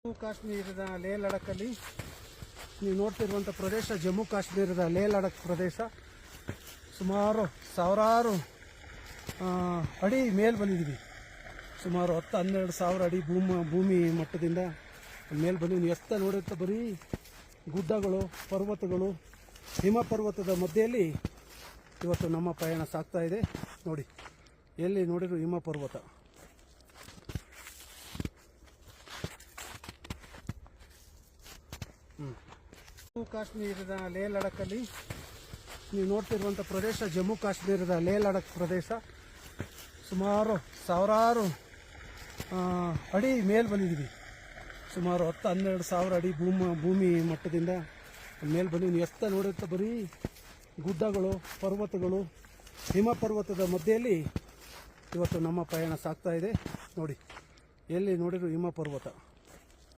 ಜಮ್ಮು ಕಾಶ್ಮೀರದ ಲೇ ಲಡಾಖಲ್ಲಿ ನೀವು ನೋಡ್ತಿರುವಂಥ ಪ್ರದೇಶ ಜಮ್ಮು ಕಾಶ್ಮೀರದ ಲೇ ಲಡಾಖ್ ಪ್ರದೇಶ. ಸುಮಾರು ಸಾವಿರಾರು ಅಡಿ ಮೇಲೆ ಬಂದಿದ್ದೀವಿ. ಸುಮಾರು 10-12 ಸಾವಿರ ಅಡಿ ಭೂಮಿ ಮಟ್ಟದಿಂದ ಮೇಲೆ ಬಂದು ನೀವು ಎತ್ತ ನೋಡುತ್ತಾ ಬರೀ ಗುಡ್ಡಗಳು, ಪರ್ವತಗಳು, ಹಿಮ ಪರ್ವತದ ಮಧ್ಯೆಯಲ್ಲಿ ಇವತ್ತು ನಮ್ಮ ಪ್ರಯಾಣ ಸಾಗ್ತಾ ಇದೆ. ನೋಡಿ, ಎಲ್ಲಿ ನೋಡಿದ್ರು ಹಿಮ ಪರ್ವತ. ಜಮ್ಮು ಕಾಶ್ಮೀರದ ಲೇ ಲಡಾಖಲ್ಲಿ ನೀವು ನೋಡ್ತಿರುವಂಥ ಪ್ರದೇಶ ಜಮ್ಮು ಕಾಶ್ಮೀರದ ಲೇ ಲಡಾಖ್ ಪ್ರದೇಶ. ಸುಮಾರು ಸಾವಿರಾರು ಅಡಿ ಮೇಲೆ ಬಂದಿದ್ದೀವಿ. ಸುಮಾರು 10-12 ಸಾವಿರ ಅಡಿ ಭೂಮಿ ಮಟ್ಟದಿಂದ ಮೇಲೆ ಬಂದು ನೀವು ಎತ್ತ ನೋಡುತ್ತಾ ಬರೀ ಗುಡ್ಡಗಳು, ಪರ್ವತಗಳು, ಹಿಮ ಪರ್ವತದ ಮಧ್ಯೆಯಲ್ಲಿ ಇವತ್ತು ನಮ್ಮ ಪ್ರಯಾಣ ಸಾಗ್ತಾ ಇದೆ. ನೋಡಿ, ಎಲ್ಲಿ ನೋಡಿದ್ರು ಹಿಮ ಪರ್ವತ.